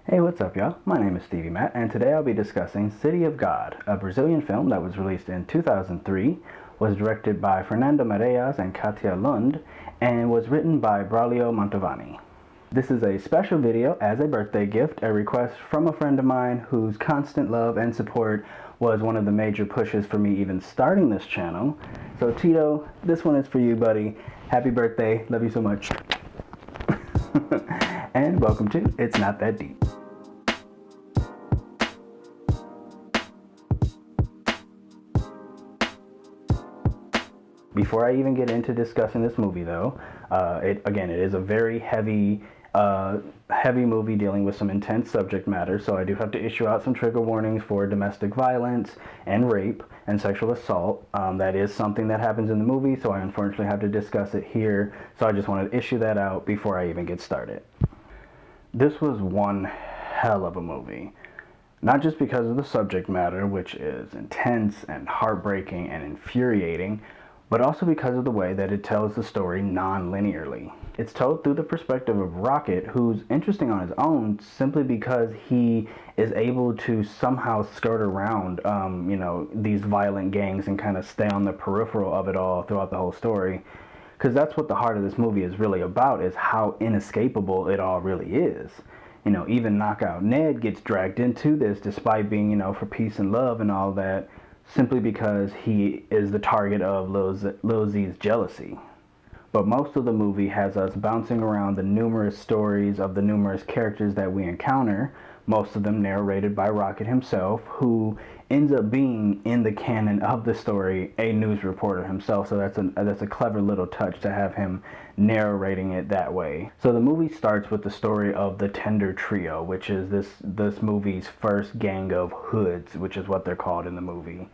Hey, what's up, y'all? My name is Stevie Matt, and today I'll be discussing City of God, a Brazilian film that was released in 2003, was directed by Fernando Meirelles and Katia Lund, and was written by Braulio Mantovani. This is a special video as a birthday gift, a request from a friend of mine whose constant love and support was one of the major pushes for me even starting this channel. So Tito, this one is for you, buddy. Happy birthday. Love you so much. And welcome to It's Not That Deep. Before I even get into discussing this movie, though, it is a very heavy movie dealing with some intense subject matter, so I do have to issue out some trigger warnings for domestic violence and rape and sexual assault. That is something that happens in the movie, so I unfortunately have to discuss it here, so I just wanted to issue that out before I even get started. This was one hell of a movie. Not just because of the subject matter, which is intense and heartbreaking and infuriating, but also because of the way that it tells the story non-linearly. It's told through the perspective of Rocket, who's interesting on his own simply because he is able to somehow skirt around, these violent gangs and kind of stay on the peripheral of it all throughout the whole story. Because that's what the heart of this movie is really about, is how inescapable it all really is. Even Knockout Ned gets dragged into this despite being, for peace and love and all that, simply because he is the target of Lil Z's jealousy. But most of the movie has us bouncing around the numerous stories of the numerous characters that we encounter, most of them narrated by Rocket himself, who ends up being, in the canon of the story, a news reporter himself. So that's a clever little touch to have him narrating it that way. So the movie starts with the story of the Tender Trio, which is this movie's first gang of hoods, which is what they're called in the movie.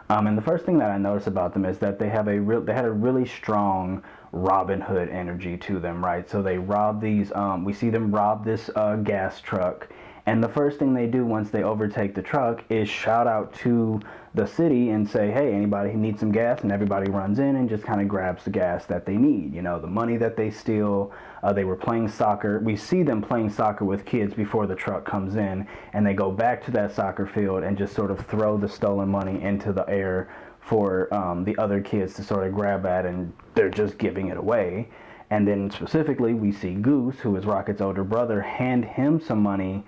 And the first thing that I noticed about them is that they had a really strong Robin Hood energy to them, right? So they rob we see them rob this gas truck, and the first thing they do once they overtake the truck is shout out to the city and say, hey, anybody needs some gas? And everybody runs in and just kind of grabs the gas that they need. The money that they steal, they were playing soccer. We see them playing soccer with kids before the truck comes in, and they go back to that soccer field and just sort of throw the stolen money into the air for the other kids to sort of grab at, and they're just giving it away. And then specifically, we see Goose, who is Rocket's older brother, hand him some money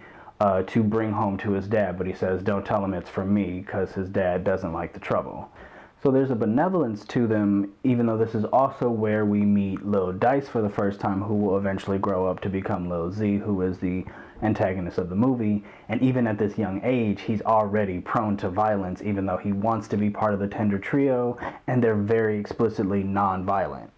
to bring home to his dad, but he says, don't tell him it's from me, because his dad doesn't like the trouble. So there's a benevolence to them, even though this is also where we meet Lil Dice for the first time, who will eventually grow up to become Lil Z, who is the antagonist of the movie. And even at this young age, he's already prone to violence, even though he wants to be part of the Tender Trio, and they're very explicitly non-violent.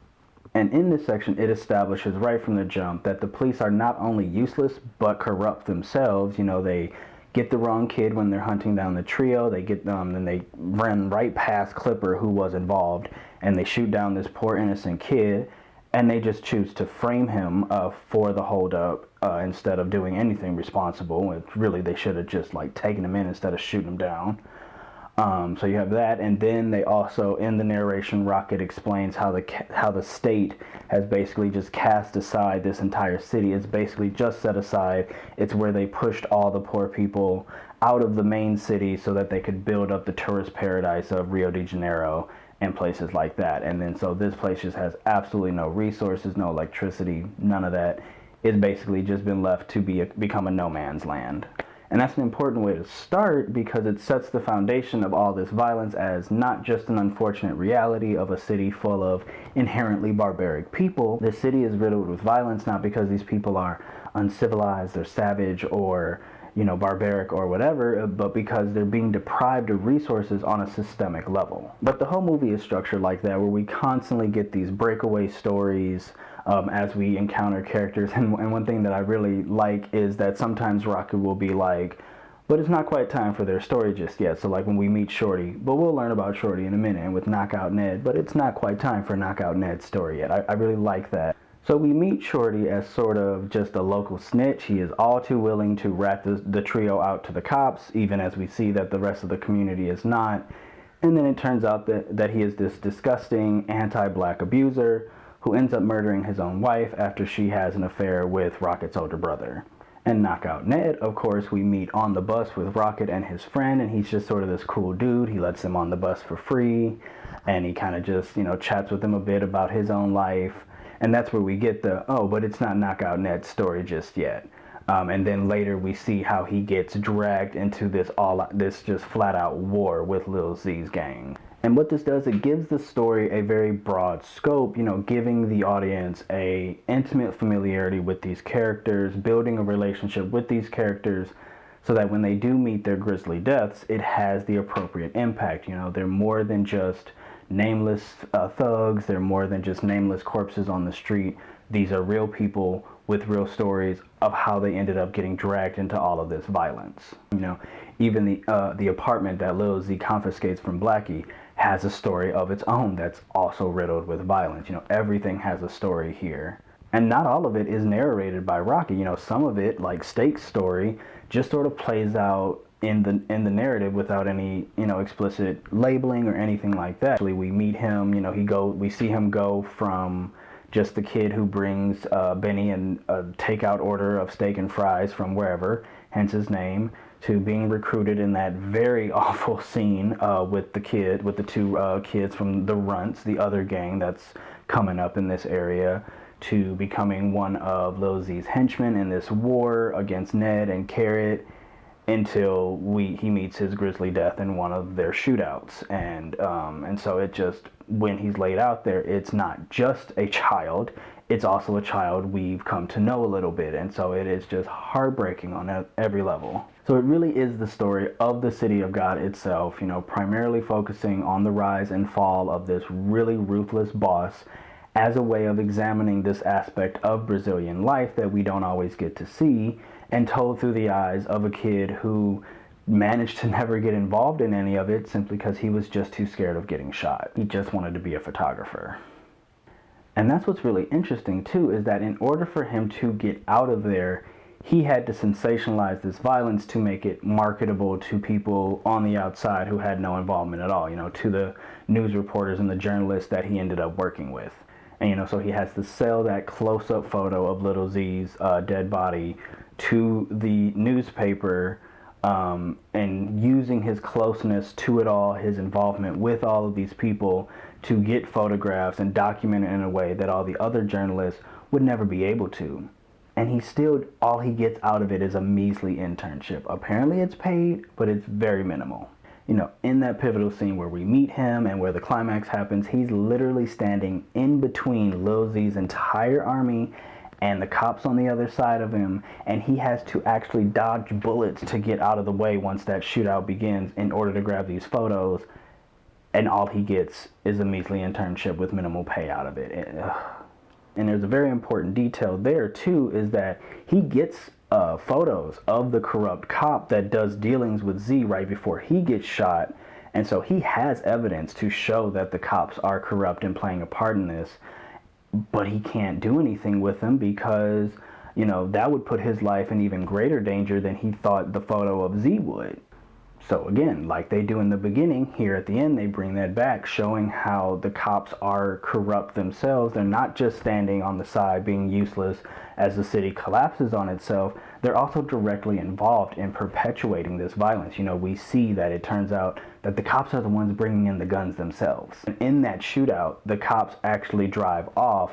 And in this section, it establishes right from the jump that the police are not only useless, but corrupt themselves. They get the wrong kid when they're hunting down the trio. They get them, and they run right past Clipper, who was involved, and they shoot down this poor innocent kid, and they just choose to frame him for the holdup instead of doing anything responsible. Really, they should have just taken him in instead of shooting him down. So you have that, and then they also, in the narration, Rocket explains how the state has basically just cast aside this entire city. It's basically just set aside. It's where they pushed all the poor people out of the main city so that they could build up the tourist paradise of Rio de Janeiro and places like that. And then so this place just has absolutely no resources, no electricity, none of that. It's basically just been left to become a no man's land. And that's an important way to start, because it sets the foundation of all this violence as not just an unfortunate reality of a city full of inherently barbaric people. The city is riddled with violence not because these people are uncivilized or savage or barbaric or whatever, but because they're being deprived of resources on a systemic level. But the whole movie is structured like that, where we constantly get these breakaway stories as we encounter characters. And one thing that I really like is that sometimes Rocket will be like, but it's not quite time for their story just yet. So when we meet Shorty, but we'll learn about Shorty in a minute, and with Knockout Ned, but it's not quite time for Knockout Ned's story yet. I really like that. So we meet Shorty as sort of just a local snitch. He is all too willing to rat the trio out to the cops, even as we see that the rest of the community is not. And then it turns out that he is this disgusting anti-black abuser who ends up murdering his own wife after she has an affair with Rocket's older brother. And Knockout Ned, of course, we meet on the bus with Rocket and his friend, and he's just sort of this cool dude. He lets them on the bus for free, and he kind of just, chats with them a bit about his own life. And that's where we get the, oh, but it's not Knockout Ned's story just yet. And then later we see how he gets dragged into this just flat out war with Lil Z's gang. And what this does, it gives the story a very broad scope, giving the audience a intimate familiarity with these characters, building a relationship with these characters, so that when they do meet their grisly deaths, it has the appropriate impact. They're more than just nameless thugs, they're more than just nameless corpses on the street. These are real people with real stories of how they ended up getting dragged into all of this violence. Even the apartment that Lil Z confiscates from Blackie has a story of its own that's also riddled with violence. Everything has a story here. And not all of it is narrated by Rocky. Some of it, like Steak's story, just sort of plays out in the narrative without any, explicit labeling or anything like that. Actually, we meet him, we see him go from just the kid who brings Benny a takeout order of steak and fries from wherever, hence his name, to being recruited in that very awful scene with the two kids from the Runts, the other gang that's coming up in this area, to becoming one of Lil Z's henchmen in this war against Ned and Carrot, until he meets his grisly death in one of their shootouts. And so it just, when he's laid out there, it's not just a child, it's also a child we've come to know a little bit. And so it is just heartbreaking on every level. So it really is the story of the City of God itself, primarily focusing on the rise and fall of this really ruthless boss, as a way of examining this aspect of Brazilian life that we don't always get to see, and told through the eyes of a kid who managed to never get involved in any of it simply because he was just too scared of getting shot. He just wanted to be a photographer. And that's what's really interesting too, is that in order for him to get out of there, he had to sensationalize this violence to make it marketable to people on the outside who had no involvement at all, to the news reporters and the journalists that he ended up working with. And so he has to sell that close-up photo of Little Z's dead body to the newspaper, and using his closeness to it all, his involvement with all of these people, to get photographs and document it in a way that all the other journalists would never be able to. And all he gets out of it is a measly internship. Apparently it's paid, but it's very minimal. In that pivotal scene where we meet him and where the climax happens, he's literally standing in between Lil Z's entire army and the cops on the other side of him, and he has to actually dodge bullets to get out of the way once that shootout begins in order to grab these photos, and all he gets is a measly internship with minimal pay out of it. And there's a very important detail there too, is that he gets photos of the corrupt cop that does dealings with Z right before he gets shot, and so he has evidence to show that the cops are corrupt and playing a part in this, but he can't do anything with them because, that would put his life in even greater danger than he thought the photo of Z would. So again, like they do in the beginning, here at the end, they bring that back, showing how the cops are corrupt themselves. They're not just standing on the side being useless as the city collapses on itself. They're also directly involved in perpetuating this violence. We see that it turns out that the cops are the ones bringing in the guns themselves. And in that shootout, the cops actually drive off,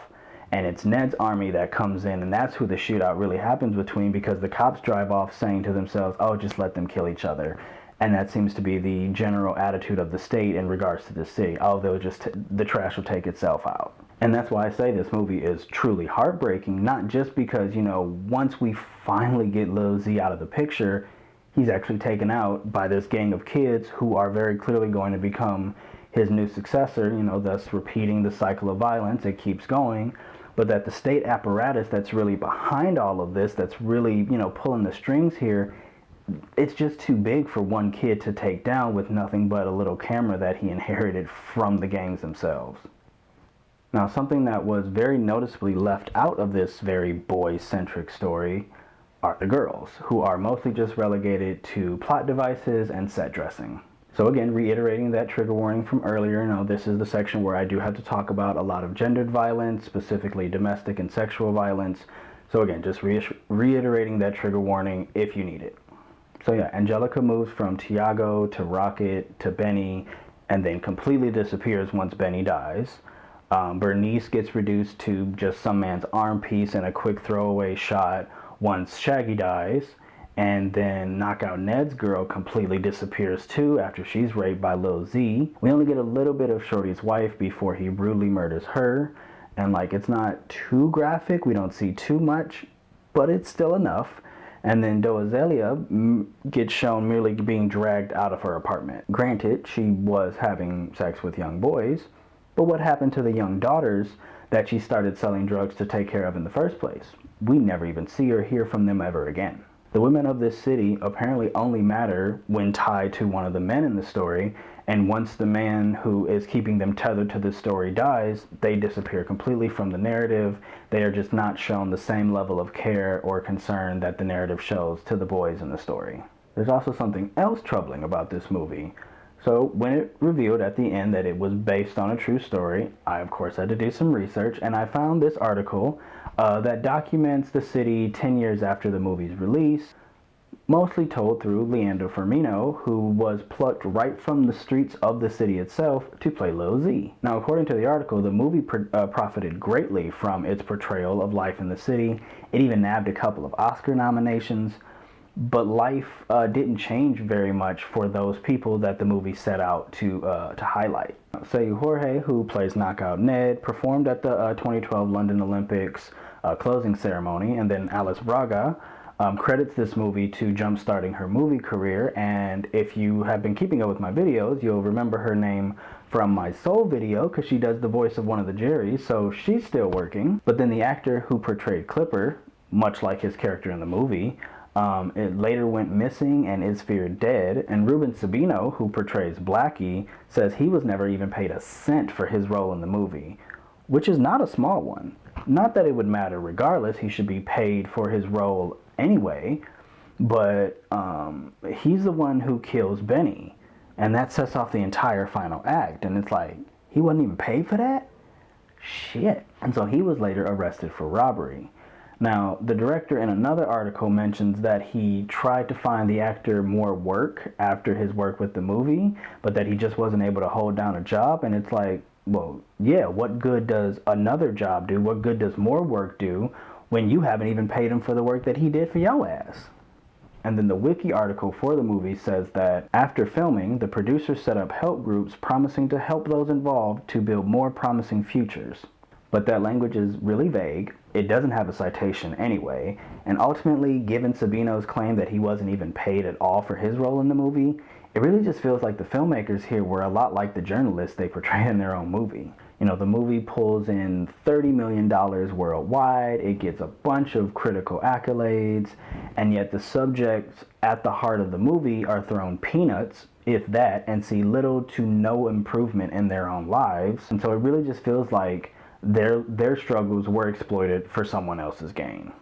and it's Ned's army that comes in, and that's who the shootout really happens between, because the cops drive off saying to themselves, oh, just let them kill each other. And that seems to be the general attitude of the state in regards to the city. Oh, the trash will take itself out. And that's why I say this movie is truly heartbreaking, not just because, once we finally get Lil Z out of the picture, he's actually taken out by this gang of kids who are very clearly going to become his new successor, thus repeating the cycle of violence. It keeps going. But that the state apparatus that's really behind all of this, that's really, pulling the strings here, it's just too big for one kid to take down with nothing but a little camera that he inherited from the gangs themselves. Now, something that was very noticeably left out of this very boy-centric story are the girls, who are mostly just relegated to plot devices and set dressing. So again, reiterating that trigger warning from earlier, this is the section where I do have to talk about a lot of gendered violence, specifically domestic and sexual violence. So again, just reiterating that trigger warning if you need it. So yeah, Angelica moves from Tiago to Rocket to Benny, and then completely disappears once Benny dies. Bernice gets reduced to just some man's arm piece and a quick throwaway shot once Shaggy dies. And then Knockout Ned's girl completely disappears too after she's raped by Lil Z. We only get a little bit of Shorty's wife before he brutally murders her. And like, it's not too graphic, we don't see too much, but it's still enough. And then Doazelia gets shown merely being dragged out of her apartment. Granted, she was having sex with young boys, but what happened to the young daughters that she started selling drugs to take care of in the first place? We never even see or hear from them ever again. The women of this city apparently only matter when tied to one of the men in the story, and once the man who is keeping them tethered to the story dies, they disappear completely from the narrative. They are just not shown the same level of care or concern that the narrative shows to the boys in the story. There's also something else troubling about this movie. So when it revealed at the end that it was based on a true story, I of course had to do some research, and I found this article that documents the city 10 years after the movie's release, mostly told through Leandro Firmino, who was plucked right from the streets of the city itself to play Lil Z. Now, according to the article, the movie profited greatly from its portrayal of life in the city. It even nabbed a couple of Oscar nominations, but life didn't change very much for those people that the movie set out to highlight. Seu Jorge, who plays Knockout Ned, performed at the 2012 London Olympics closing ceremony, and then Alice Braga credits this movie to jump-starting her movie career. And if you have been keeping up with my videos, you'll remember her name from my Soul video, because she does the voice of one of the Jerrys, so she's still working. But then the actor who portrayed Clipper, much like his character in the movie, it later went missing and is feared dead. And Ruben Sabino, who portrays Blackie, says he was never even paid a cent for his role in the movie, which is not a small one. Not that it would matter regardless, he should be paid for his role anyway, but he's the one who kills Benny, and that sets off the entire final act, and it's like, he wasn't even paid for that? Shit. And so he was later arrested for robbery. Now, the director in another article mentions that he tried to find the actor more work after his work with the movie, but that he just wasn't able to hold down a job. And it's like, well, yeah, what good does another job do? What good does more work do when you haven't even paid him for the work that he did for your ass? And then the wiki article for the movie says that after filming, the producers set up help groups promising to help those involved to build more promising futures. But that language is really vague. It doesn't have a citation anyway, and ultimately, given Sabino's claim that he wasn't even paid at all for his role in the movie, it really just feels like the filmmakers here were a lot like the journalists they portray in their own movie. You know, the movie pulls in $30 million worldwide, it gets a bunch of critical accolades, and yet the subjects at the heart of the movie are thrown peanuts, if that, and see little to no improvement in their own lives. And so it really just feels like their struggles were exploited for someone else's gain.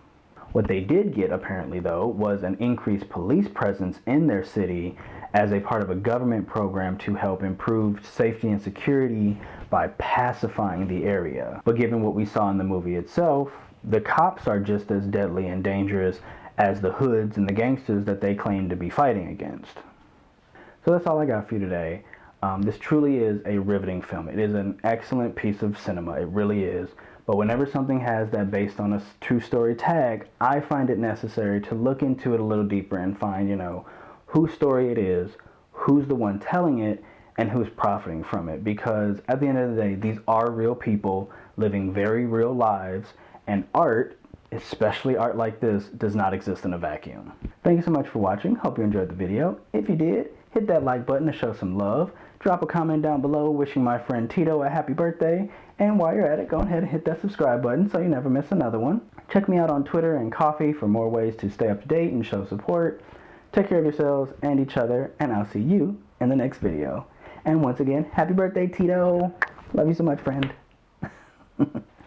What they did get, apparently, though, was an increased police presence in their city as a part of a government program to help improve safety and security by pacifying the area. But given what we saw in the movie itself, the cops are just as deadly and dangerous as the hoods and the gangsters that they claim to be fighting against. So that's all I got for you today. This truly is a riveting film. It is an excellent piece of cinema. It really is. But whenever something has that based on a true story tag, I find it necessary to look into it a little deeper and find, you know, whose story it is, who's the one telling it, and who's profiting from it. Because at the end of the day, these are real people living very real lives, and art, especially art like this, does not exist in a vacuum. Thank you so much for watching. Hope you enjoyed the video. If you did, hit that like button to show some love. Drop a comment down below wishing my friend Tito a happy birthday. And while you're at it, go ahead and hit that subscribe button so you never miss another one. Check me out on Twitter and Coffee for more ways to stay up to date and show support. Take care of yourselves and each other, and I'll see you in the next video. And once again, happy birthday, Tito. Love you so much, friend.